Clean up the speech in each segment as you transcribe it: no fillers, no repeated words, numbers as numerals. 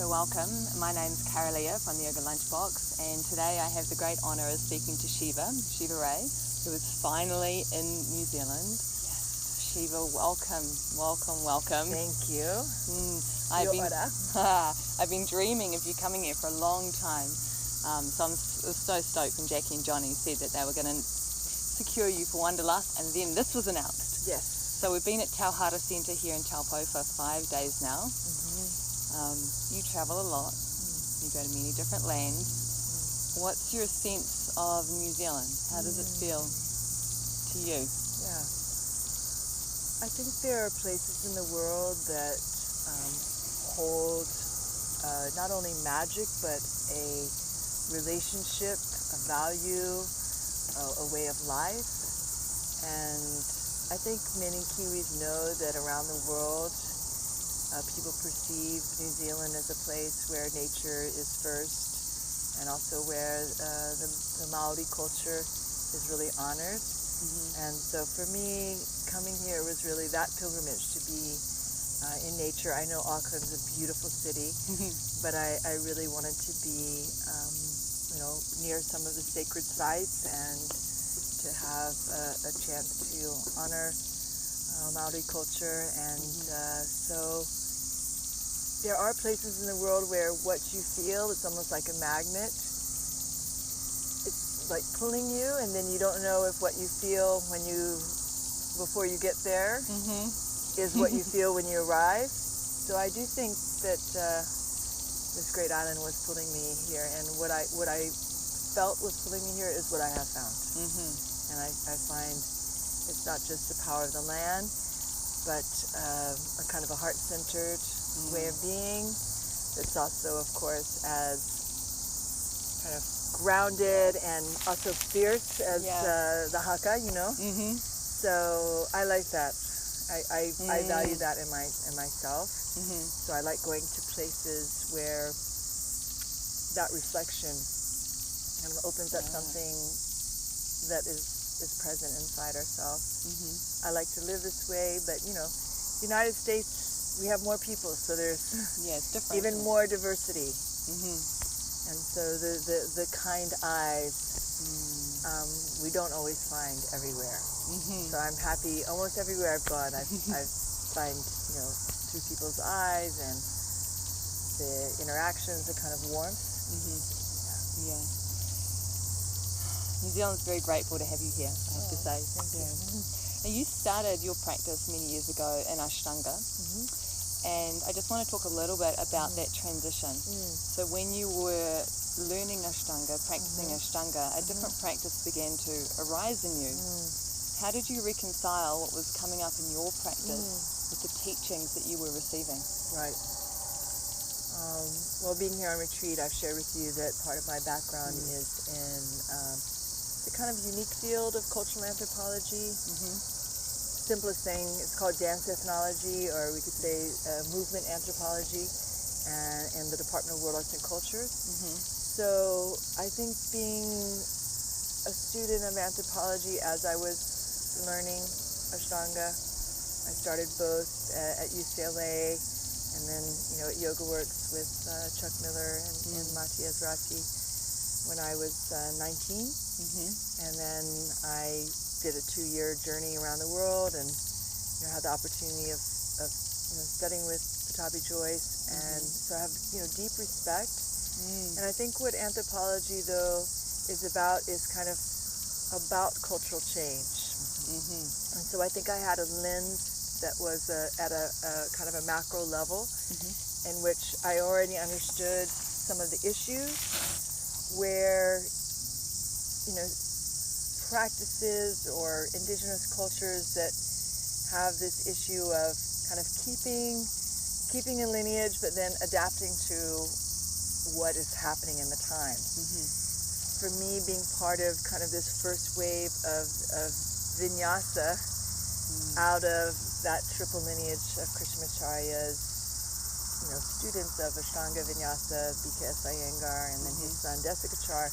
So welcome, my name's Kara-Leah from the Yoga Lunchbox, and today I have the great honour of speaking to Shiva Rea, who is finally in New Zealand. Yes. Shiva, welcome. Thank you. I've been dreaming of you coming here for a long time, so I'm so stoked when Jackie and Johnny said that they were going to secure you for Wanderlust, and then this was announced. Yes. So we've been at Tauhara Centre here in Taupo for 5 days now. You travel a lot, you go to many different lands. What's your sense of New Zealand? How does it feel to you? Yeah. I think there are places in the world that hold not only magic, but a relationship, a value, a way of life. And I think many Kiwis know that around the world, people perceive New Zealand as a place where nature is first, and also where the Maori culture is really honored. And so for me, coming here was really that pilgrimage to be in nature. I know Auckland's a beautiful city, but I really wanted to be, near some of the sacred sites and to have a chance to honor Maori culture. And so there are places in the world where what you feel, it's almost like a magnet. It's like pulling you, and then you don't know if what you feel before you get there is what you feel when you arrive. So I do think that this great island was pulling me here, and what I felt was pulling me here is what I have found. And I find it's not just the power of the land, but a kind of a heart-centered way of being. It's also, of course, as kind of grounded and also fierce as the haka, So I like that. I value that in myself. So I like going to places where that reflection kind of opens up something that is present inside ourselves. I like to live this way, but United States, we have more people, so there's even more diversity. And so the kind eyes we don't always find everywhere. So I'm happy almost everywhere I've gone. I find through people's eyes and the interactions, the kind of warmth. New Zealand's very grateful to have you here, I have to say. Thank you. Now, you started your practice many years ago in Ashtanga, and I just want to talk a little bit about that transition. So when you were learning Ashtanga, practicing Ashtanga, a different practice began to arise in you. How did you reconcile what was coming up in your practice with the teachings that you were receiving? Right. Well, being here on retreat, I've shared with you that part of my background is in the kind of unique field of cultural anthropology. Simplest thing, it's called dance ethnology, or we could say movement anthropology, and in the Department of World Arts and Cultures. So I think being a student of anthropology, as I was learning Ashtanga, I started both at UCLA and then at Yoga Works with Chuck Miller and Mati Ezrati when I was 19. And then I did a 2-year journey around the world, and had the opportunity of studying with Patabi Joyce, and so I have deep respect. And I think what anthropology though is kind of about cultural change. And so I think I had a lens that was at a kind of a macro level, in which I already understood some of the issues where practices or indigenous cultures that have this issue of kind of keeping a lineage, but then adapting to what is happening in the time. For me, being part of kind of this first wave of Vinyasa out of that triple lineage of Krishnamacharyas, students of Ashtanga, Vinyasa, BKS Iyengar, and then his son Desikachar,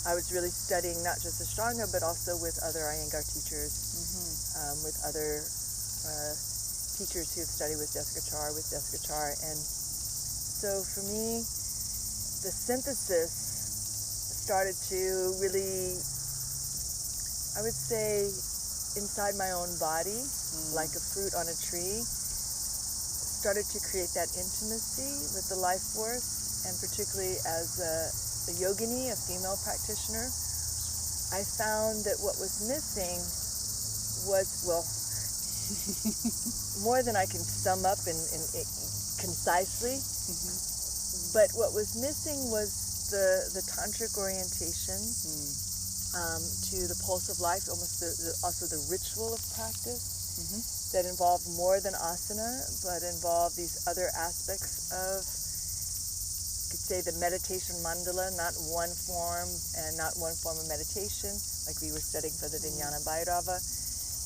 I was really studying not just Ashtanga, but also with other Iyengar teachers, with other teachers who have studied with Desikachar, and so for me, the synthesis started to really, I would say, inside my own body, like a fruit on a tree, started to create that intimacy with the life force, and particularly as a yogini, a female practitioner, I found that what was missing was, well, more than I can sum up in concisely, but what was missing was the tantric orientation to the pulse of life, almost also the ritual of practice that involved more than asana, but involved these other aspects of, you could say, the meditation mandala, not one form and not one form of meditation, like we were studying for the Vijnana Bhairava,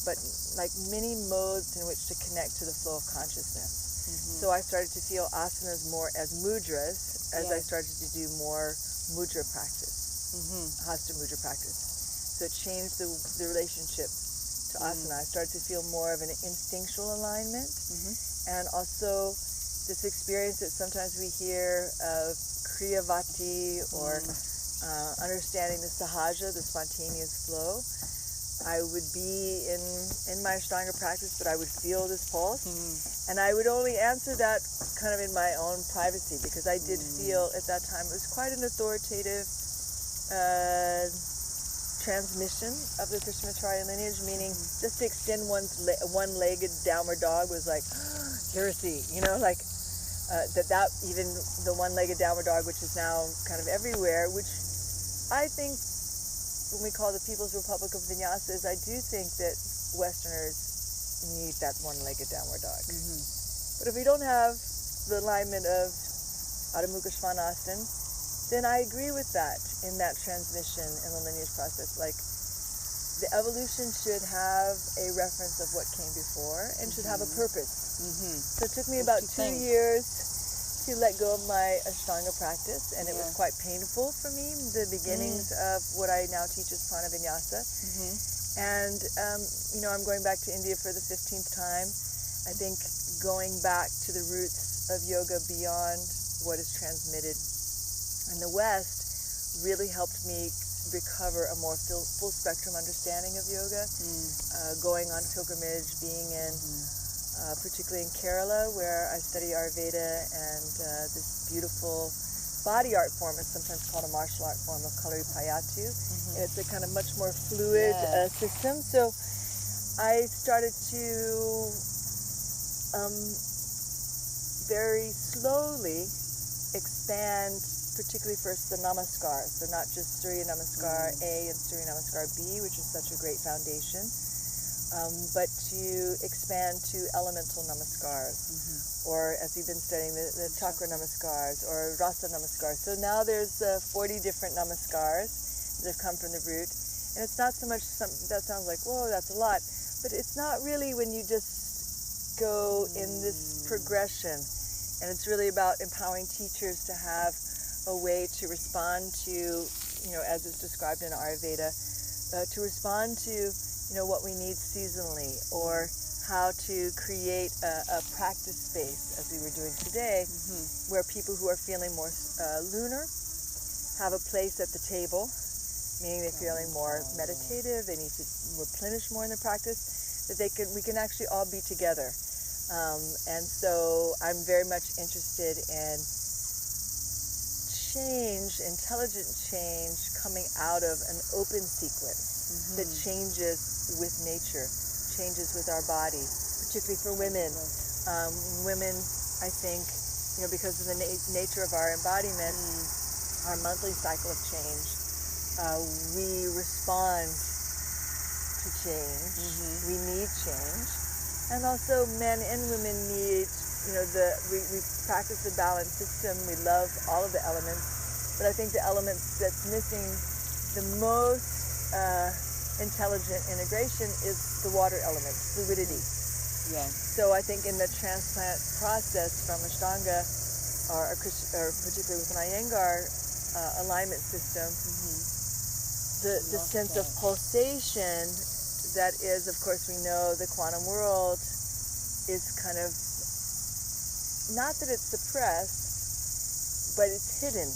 but like many modes in which to connect to the flow of consciousness. So I started to feel asanas more as mudras as I started to do more mudra practice, hasta mudra practice. So it changed the relationship to asana. I started to feel more of an instinctual alignment, and also this experience that sometimes we hear of kriyavati or understanding the sahaja, the spontaneous flow. I would be in my Ashtanga practice, but I would feel this pulse, and I would only answer that kind of in my own privacy, because I did feel at that time it was quite an authoritative transmission of the Krishnamacharya lineage, meaning just to extend one's one-legged downward dog was like heresy, like that even the one-legged downward dog, which is now kind of everywhere, which I think when we call the People's Republic of Vinyasa, I do think that Westerners need that one-legged downward dog. But if we don't have the alignment of Adho Mukha Svanasana, then I agree with that in that transmission in the lineage process. Like, the evolution should have a reference of what came before and should have a purpose. So it took me about 2 years to let go of my Ashtanga practice, and it was quite painful for me, the beginnings of what I now teach as Prana Vinyasa. And, I'm going back to India for the 15th time. I think going back to the roots of yoga beyond what is transmitted in the West really helped me recover a more full spectrum understanding of yoga. Going on pilgrimage, being in particularly in Kerala, where I study Ayurveda and this beautiful body art form is sometimes called a martial art form of Kalaripayattu, and it's a kind of much more fluid system. So I started to very slowly expand, particularly first the namaskars, so not just Surya Namaskar A and Surya Namaskar B, which is such a great foundation, but to expand to elemental namaskars, or as we've been studying, the chakra namaskars, or rasa namaskars. So now there's 40 different namaskars that have come from the root, and it's not so much, that sounds like, whoa, that's a lot, but it's not really when you just go in this progression, and it's really about empowering teachers to have a way to respond to, as is described in Ayurveda, to respond to what we need seasonally, or how to create a practice space, as we were doing today, where people who are feeling more lunar have a place at the table, meaning they're feeling more meditative, they need to replenish more in their practice, that we can actually all be together. And so I'm very much interested in change, intelligent change, coming out of an open sequence that changes with nature, changes with our body, particularly for women. Women, I think, because of the nature of our embodiment, our monthly cycle of change, we respond to change. We need change. And also men and women need, we practice a balanced system. We love all of the elements. But I think the elements that's missing the most intelligent integration is the water element, fluidity. So I think in the transplant process from Ashtanga, or particularly with an Iyengar alignment system, the sense of pulsation that is, of course, we know the quantum world is kind of, not that it's suppressed, but it's hidden.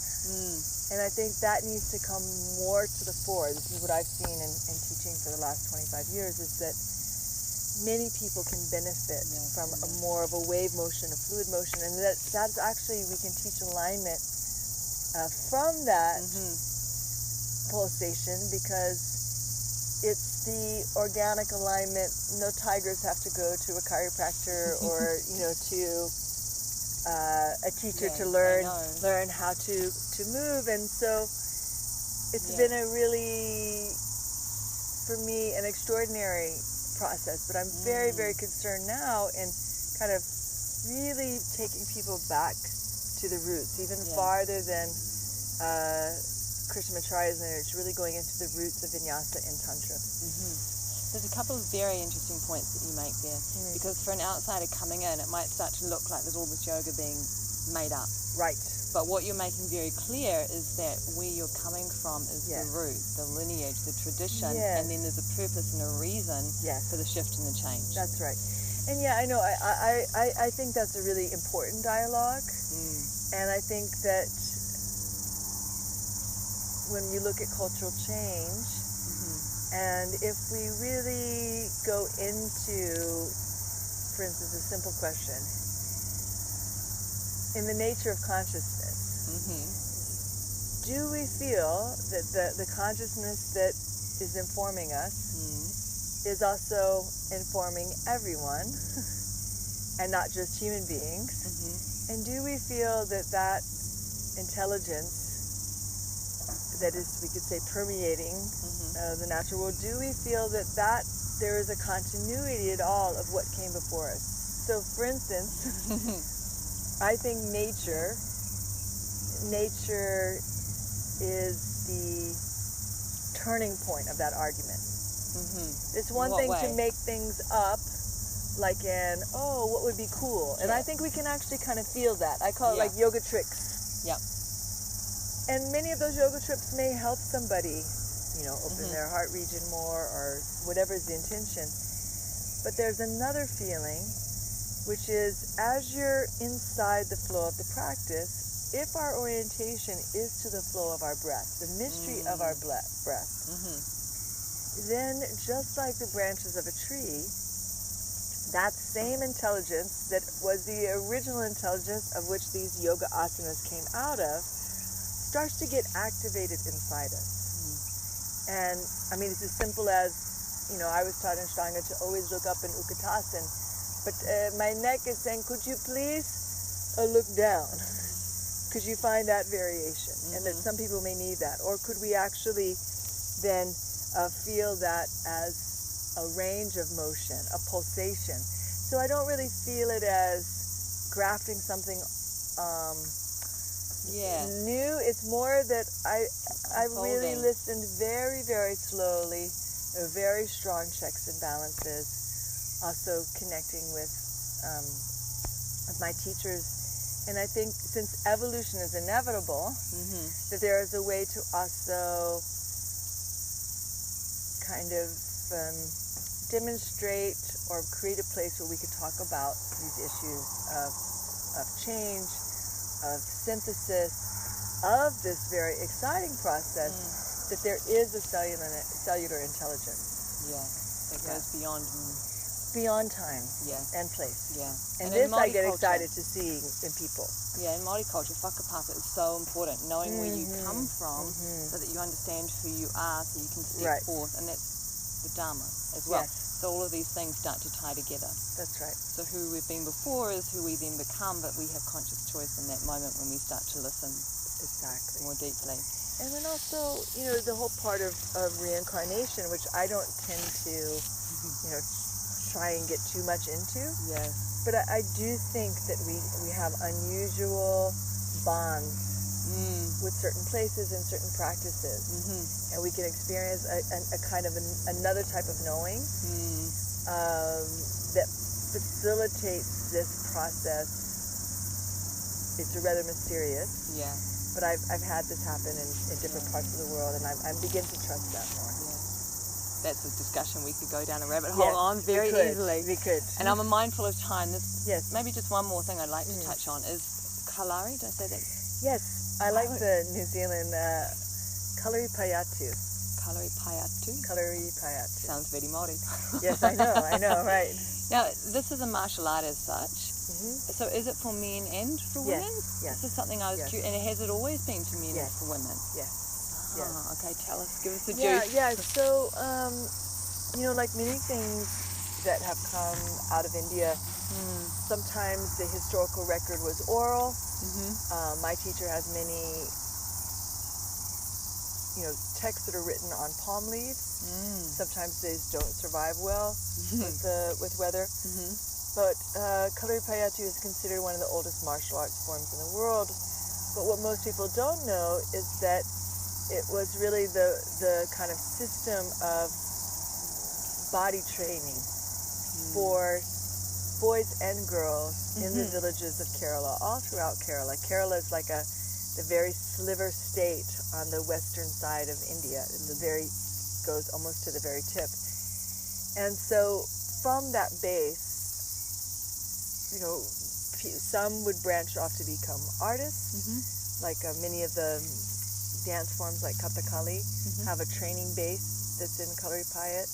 And I think that needs to come more to the fore. This is what I've seen in teaching for the last 25 years, is that many people can benefit from a more of a wave motion, a fluid motion, and that's actually, we can teach alignment from that pulsation, because it's the organic alignment. No tigers have to go to a chiropractor or to a teacher to learn how to move. And so it's been a really, for me, an extraordinary process. But I'm very, very concerned now in kind of really taking people back to the roots, even farther than Krishnamacharya's lineage, really going into the roots of Vinyasa and Tantra. There's a couple of very interesting points that you make there, because for an outsider coming in, it might start to look like there's all this yoga being made up. Right. But what you're making very clear is that where you're coming from is the root, the lineage, the tradition, and then there's a purpose and a reason for the shift and the change. That's right. And I know, I think that's a really important dialogue. And I think that when you look at cultural change, and if we really go into, for instance, a simple question, in the nature of consciousness, do we feel that the consciousness that is informing us is also informing everyone, and not just human beings? And do we feel that that intelligence that is, we could say, permeating the natural world, do we feel that there is a continuity at all of what came before us? So, for instance, I think nature is the turning point of that argument. It's one thing to make things up, like what would be cool? And I think we can actually kind of feel that. I call it like yoga tricks. And many of those yoga trips may help somebody, open their heart region more, or whatever is the intention. But there's another feeling, which is, as you're inside the flow of the practice, if our orientation is to the flow of our breath, the mystery of our breath, then just like the branches of a tree, that same intelligence that was the original intelligence of which these yoga asanas came out of starts to get activated inside us. And I mean, it's as simple as, I was taught in Ashtanga to always look up in Utkatasana, but my neck is saying, could you please look down? Could you find that variation? And that some people may need that. Or could we actually then feel that as a range of motion, a pulsation? So I don't really feel it as grafting something new. It's more that I really listened very, very slowly, very strong checks and balances, also connecting with my teachers. And I think since evolution is inevitable, that there is a way to also kind of demonstrate or create a place where we could talk about these issues of change, of synthesis, of this very exciting process, that there is a cellular intelligence. That goes beyond time and place. And this I get excited to see in people. In Māori culture, whakapapa is so important, knowing where you come from, so that you understand who you are, so you can step forth, and that's the Dharma as well. So all of these things start to tie together. That's right. So who we've been before is who we then become, but we have conscious choice in that moment when we start to listen more deeply. And then also, the whole part of reincarnation, which I don't tend to, try and get too much into. But I do think that we have unusual bonds with certain places and certain practices. And we can experience a kind of another type of knowing that facilitates this process. It's rather mysterious. But I've had this happen in different parts of the world, and I begin to trust that more. That's a discussion we could go down a rabbit hole on very easily. We could. And I'm mindful of time. Maybe just one more thing I'd like to touch on is Kalari. Did I say that? Yes, I like the New Zealand Kalaripayattu. Kalaripayattu? Kalaripayattu. Sounds very Māori. Yes, I know, right. Now, this is a martial art as such. Mm-hmm. So is it for men and for women? Yes. This is something I was curious, and has it always been for men and for women? Yes. Oh, okay, tell us, give us the juice. juice. Yeah, so, like many things that have come out of India, sometimes the historical record was oral. Mm-hmm. My teacher has many, texts that are written on palm leaves. Sometimes these don't survive well with weather. Mm-hmm. But Kalaripayattu is considered one of the oldest martial arts forms in the world. But what most people don't know is that it was really the kind of system of body training for boys and girls in the villages of Kerala, all throughout Kerala. Kerala is like the very sliver state on the western side of India. Goes almost to the very tip. And so from that base, some would branch off to become artists, like many of the dance forms like Kathakali have a training base that's in Kalaripayattu.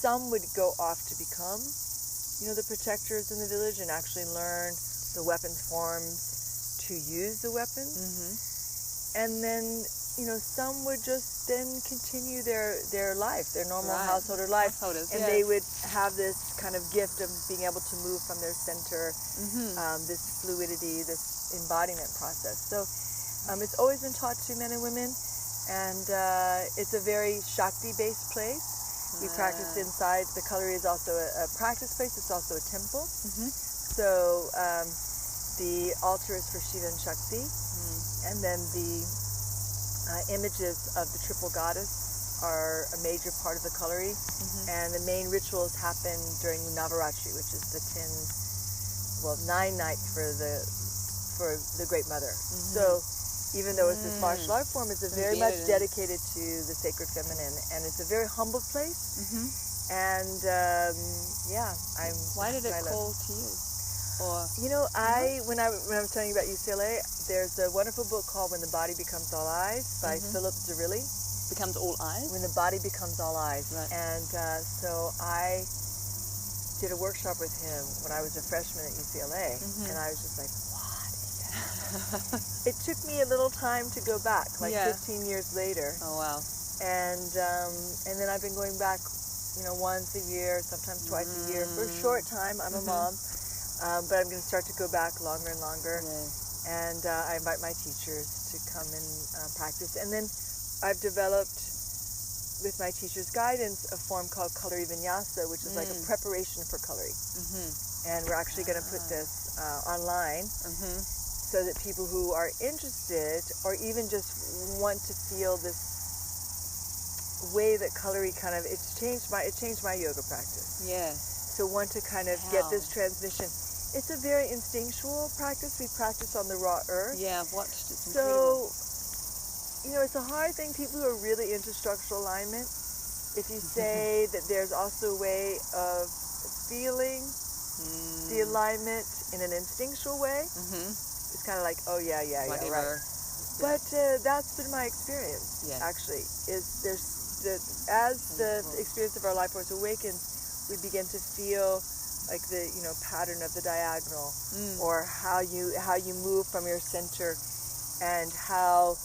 Some would go off to become, the protectors in the village and actually learn the weapon forms to use the weapons. And then, some would just then continue their life, their normal householder life. And they would have this kind of gift of being able to move from their center, this fluidity, this embodiment process. So it's always been taught to men and women, and it's a very Shakti-based place. We practice inside. The Kalari is also a practice place. It's also a temple. So the altar is for Shiva and Shakti, and then the images of the triple goddess are a major part of the Kalari, and the main rituals happen during Navaratri, which is the 9 nights for the Great Mother. So even though it's this martial art form, it's very much dedicated to the sacred feminine, and it's a very humble place. And Why did it call to you? Or when I was telling you about UCLA, there's a wonderful book called When the Body Becomes All Eyes by Philip Zerilli. Becomes all eyes? When the Body Becomes All Eyes. Right. And so I did a workshop with him when I was a freshman at UCLA, and I was just like, it took me a little time to go back, 15 years later. Oh, wow. And then I've been going back, once a year, sometimes twice a year. For a short time, I'm a mom, but I'm going to start to go back longer and longer. And I invite my teachers to come and practice. And then I've developed, with my teacher's guidance, a form called Kalari Vinyasa, which is like a preparation for Kalari. And we're actually going to put this online. So that people who are interested, or even just want to feel this way that Kalari it changed my yoga practice. So want to kind of get this transmission. It's a very instinctual practice. We practice on the raw earth. Yeah, I've watched it. So, it's a hard thing. People who are really into structural alignment, if you say that there's also a way of feeling the alignment in an instinctual way, it's kind of like, right. But that's been my experience, actually, is as the experience of our life force awakens, we begin to feel like the, pattern of the diagonal, or how you move from your center, and how,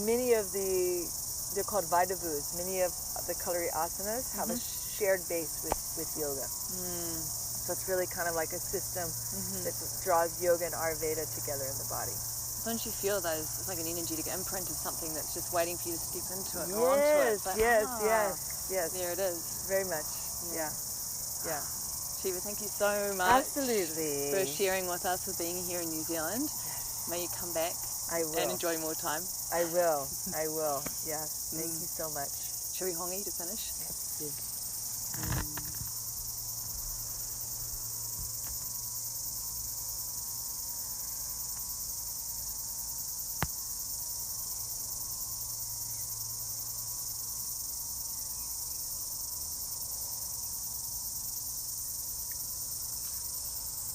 many of they're called Vaidavus, many of the Kalari asanas have a shared base with yoga. So it's really kind of like a system that draws yoga and Ayurveda together in the body. Don't you feel those, it's like an energetic imprint of something that's just waiting for you to step into it or onto it? But, Yes. There it is. Very much, yeah. Shiva, thank you so much. Absolutely. For sharing with us, for being here in New Zealand. May you come back and enjoy more time. I will, yes. Thank you so much. Shall we hongi to finish? Yes.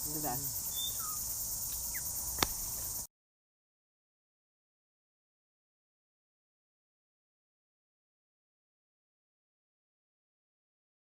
The best.